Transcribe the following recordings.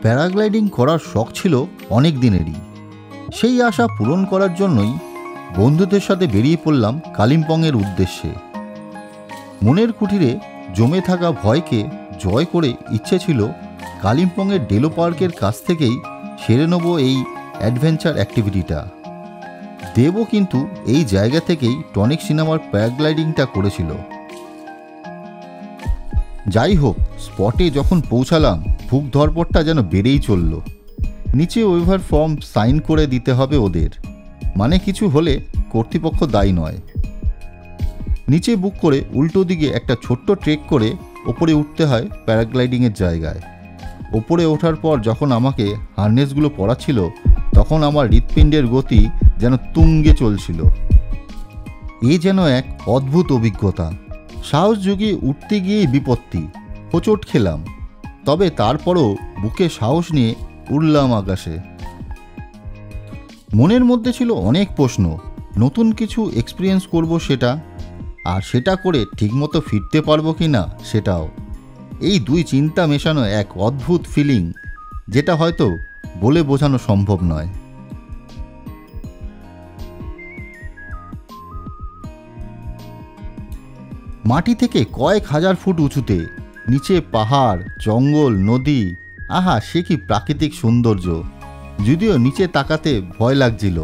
Paragliding করার শখ ছিল অনেক দিনেরই। সেই আশা পূরণ করার জন্যই বন্ধুদের সাথে বেরিয়ে পড়লাম কালিম্পংয়ের উদ্দেশ্যে। মনের কুঠিরে জমে থাকা ভয়কে জয় করে ইচ্ছে ছিল কালিম্পংয়ের ডেলো পার্কের কাছ থেকেই সেরে নেব এই অ্যাডভেঞ্চার অ্যাক্টিভিটিটা। দেবও কিন্তু এই জায়গা থেকেই টনিক সিনেমার প্যারাগ্লাইডিংটা করেছিল। যাই হোক, স্পটে যখন পৌঁছালাম ভুক ধরপড়টা যেন বেড়েই চলল। নিচে ওয়েভার ফর্ম সাইন করে দিতে হবে ওদের, মানে কিছু হলে কর্তৃপক্ষ দায়ী নয়। নিচে বুক করে উল্টো দিকে একটা ছোট্ট ট্রেক করে ওপরে উঠতে হয় প্যারাগ্লাইডিংয়ের জায়গায়। ওপরে ওঠার পর যখন আমাকে হার্নেসগুলো পরাচ্ছিল তখন আমার হৃৎপিণ্ডের গতি যেন তুঙ্গে চলছিল। এ যেন এক অদ্ভুত অভিজ্ঞতা। সাহস জুগিয়ে উঠতে গিয়েই বিপত্তি, হোঁচট খেলাম, তবে তারপরও বুকে সাহস নিয়ে উড়লাম আকাশে। মনের মধ্যে ছিল অনেক প্রশ্ন, নতুন কিছু এক্সপিরিয়েন্স করব সেটা, আর সেটা করে ঠিকমতো ফিরতে পারবো কি না সেটাও। এই দুই চিন্তা মেশানো এক অদ্ভুত ফিলিং, যেটা হয়তো বলে বোঝানো সম্ভব নয়। মাটি থেকে কয়েক হাজার ফুট উঁচুতে, নিচে পাহাড়, জঙ্গল, নদী, আহা সে কি প্রাকৃতিক সৌন্দর্য! যদিও নিচে তাকাতে ভয় লাগছিল,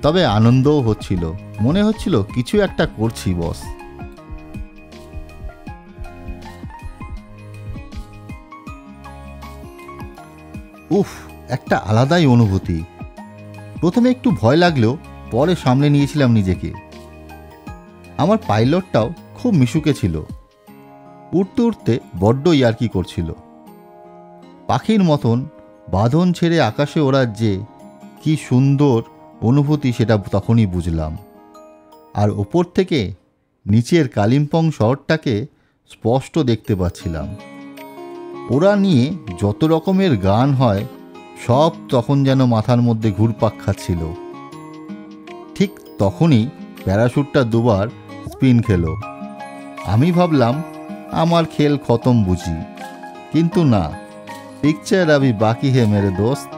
তবে আনন্দও হচ্ছিল। মনে হচ্ছিল কিছু একটা করছি বস। উফ, একটা আলাদাই অনুভূতি। প্রথমে একটু ভয় লাগলেও পরে সামলে নিয়েছিলাম নিজেকে। আমার পাইলটটাও খুব মিশুকে ছিল, উঠতে উঠতে বড্ড ইয়ার্কি করছিল। পাখির মতন বাঁধন ছেড়ে আকাশে ওড়ার যে কি সুন্দর অনুভূতি সেটা তখনই বুঝলাম। আর ওপর থেকে নিচের কালিম্পং শহরটাকে স্পষ্ট দেখতে পাচ্ছিলাম। ওরা নিয়ে যত রকমের গান হয় সব তখন যেন মাথার মধ্যে ঘুরপাক খাচ্ছিল। ঠিক তখনই প্যারাশুটটা দুবার স্পিন খেলো। আমি ভাবলাম আমার খেল খতম বুঝি, কিন্তু না, পিকচার আবি বাকি হে মেরে দোস্ত।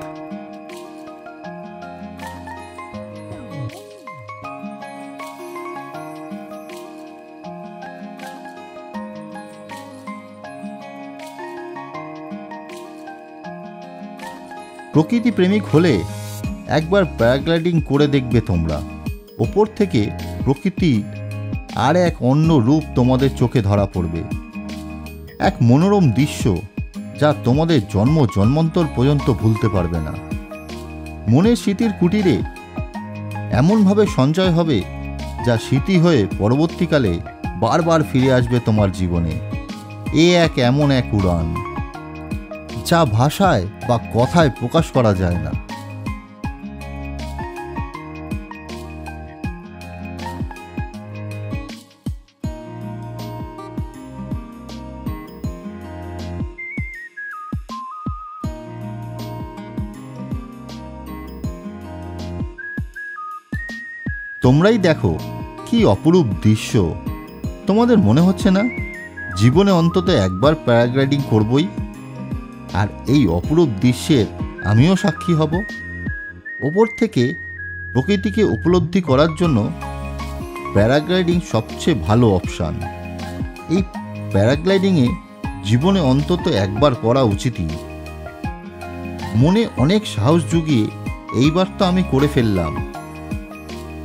প্রকৃতি প্রেমিক হলে একবার প্যারাগ্লাইডিং করে দেখবে তোমরা। ওপর থেকে প্রকৃতি আর এক অন্য রূপ তোমাদের চোখে ধরা পড়বে। এক মনোরম দৃশ্য যা তোমাদের জন্ম জন্মান্তর পর্যন্ত ভুলতে পারবে না। মনের স্মৃতির কুটিরে এমনভাবে সঞ্চয় হবে যা স্মৃতি হয়ে পরবর্তীকালে বারবার ফিরে আসবে তোমার জীবনে। এ এক এমন এক উড়ান যা ভাষায় বা কথায় প্রকাশ করা যায় না। তোমরাই দেখো কি অপরূপ দৃশ্য। তোমাদের মনে হচ্ছে না জীবনে অন্তত একবার প্যারাগ্লাইডিং করবই? আর এই অপরূপ দৃশ্যের আমিও সাক্ষী হব। ওপর থেকে প্রকৃতিকে উপলব্ধি করার জন্য প্যারাগ্লাইডিং সবচেয়ে ভালো অপশান। এই প্যারাগ্লাইডিংয়ে জীবনে অন্তত একবার করা উচিতই। মনে অনেক সাহস জুগিয়ে এইবার তো আমি করে ফেললাম।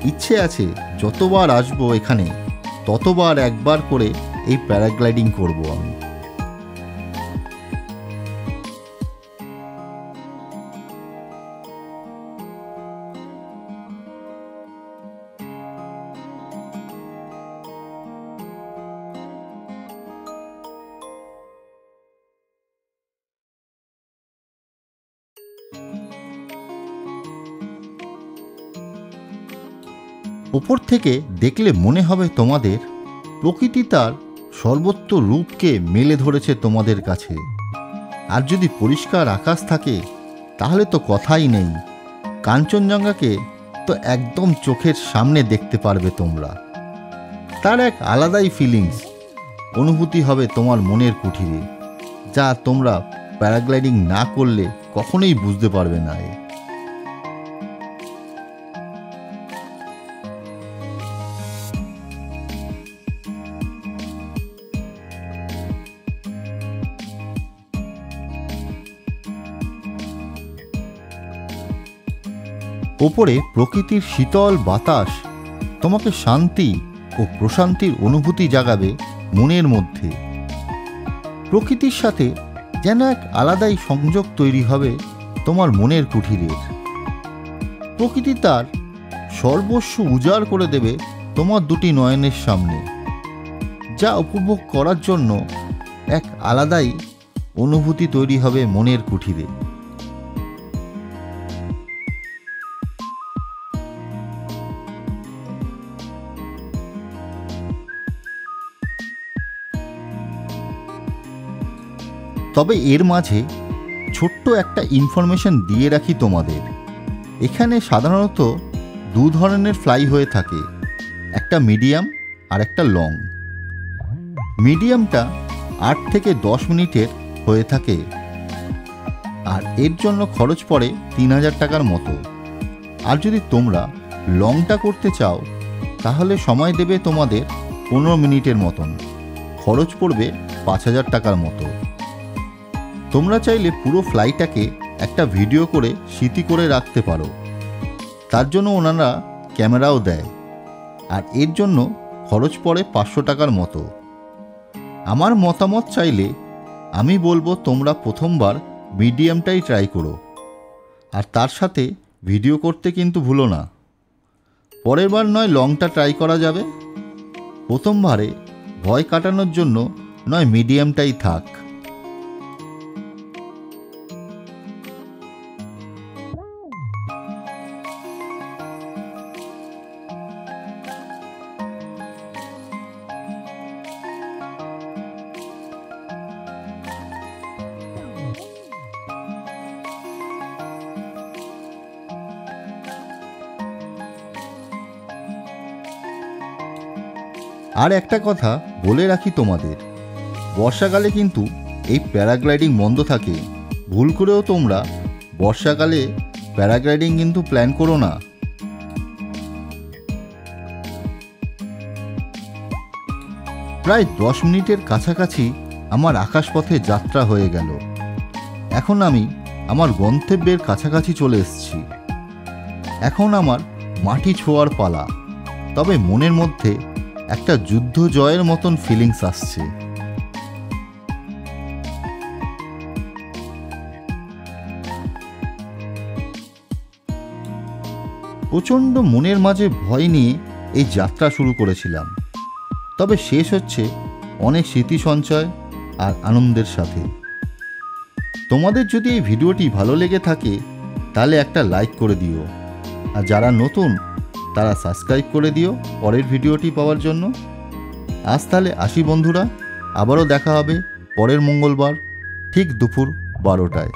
ইচ্ছে আছে যতবার আসবো এখানে ততবার একবার করে এই প্যারাগ্লাইডিং করব আমি। ওপর থেকে দেখলে মনে হবে তোমাদের প্রকৃতি তার সর্বত্র রূপকে মেলে ধরেছে তোমাদের কাছে। আর যদি পরিষ্কার আকাশ থাকে তাহলে তো কথাই নেই, কাঞ্চনজঙ্ঘাকে তো একদম চোখের সামনে দেখতে পারবে তোমরা। তার এক আলাদাই ফিলিংস, অনুভূতি হবে তোমার মনের কুঠিরে, যা তোমরা প্যারাগ্লাইডিং না করলে কখনোই বুঝতে পারবে না। ওপরে প্রকৃতির শীতল বাতাস তোমাকে শান্তি ও প্রশান্তির অনুভূতি জাগাবে মনের মধ্যে। প্রকৃতির সাথে যেন এক আলাদাই সংযোগ তৈরি হবে তোমার মনের কুঠিরের। প্রকৃতি তার সর্বস্ব উজাড় করে দেবে তোমার দুটি নয়নের সামনে, যা উপভোগ করার জন্য এক আলাদাই অনুভূতি তৈরি হবে মনের কুঠিরে। তবে এর মাঝে ছোট্ট একটা ইনফরমেশন দিয়ে রাখি তোমাদের। এখানে সাধারণত দু ধরনের ফ্লাই হয়ে থাকে, একটা মিডিয়াম আর একটা লং। মিডিয়ামটা 8 থেকে 10 মিনিটের হয়ে থাকে, আর এর জন্য খরচ পড়ে 3000 টাকার মতো। আর যদি তোমরা লংটা করতে চাও তাহলে সময় দেবে তোমাদের 15 মিনিটের মতন, খরচ পড়বে 5000 টাকার মতো। তোমরা চাইলে পুরো ফ্লাইটাকে একটা ভিডিও করে স্মৃতি করে রাখতে পারো, তার জন্য ওনারা ক্যামেরাও দেয়, আর এর জন্য খরচ পড়ে 500 টাকার মতো। আমার মতামত চাইলে আমি বলবো তোমরা প্রথমবার মিডিয়ামটাই ট্রাই করো, আর তার সাথে ভিডিও করতে কিন্তু ভুলো না। পরের বার নয় লংটা ট্রাই করা যাবে। প্রথমবারে ভয় কাটানোর জন্য নয় মিডিয়ামটাই থাক। আর একটা কথা বলে রাখি তোমাদের, বর্ষাকালে কিন্তু এই প্যারাগ্লাইডিং বন্ধ থাকে। ভুল করেও তোমরা বর্ষাকালে প্যারাগ্লাইডিং কিন্তু প্ল্যান করো না। প্রায় 10 মিনিটের কাছাকাছি আমার আকাশপথে যাত্রা হয়ে গেল। এখন আমি আমার গন্তব্যের কাছাকাছি চলে এসেছি। এখন আমার মাটি ছোঁয়ার পালা। তবে মনের মধ্যে একটা যুদ্ধ জয়ের মতন ফিলিংস আসছে। প্রচণ্ড মনের মাঝে ভয় নিয়ে এই যাত্রা শুরু করেছিলাম, তবে শেষ হচ্ছে অনেক স্মৃতি সঞ্চয় আর আনন্দের সাথে। তোমাদের যদি এই ভিডিওটি ভালো লেগে থাকে তাহলে একটা লাইক করে দিও, আর যারা নতুন তারা সাবস্ক্রাইব করে দিও পরের ভিডিওটি পাওয়ার জন্য। আজ তাহলে আসি বন্ধুরা, আবারও দেখা হবে পরের মঙ্গলবার ঠিক দুপুর 12টায়।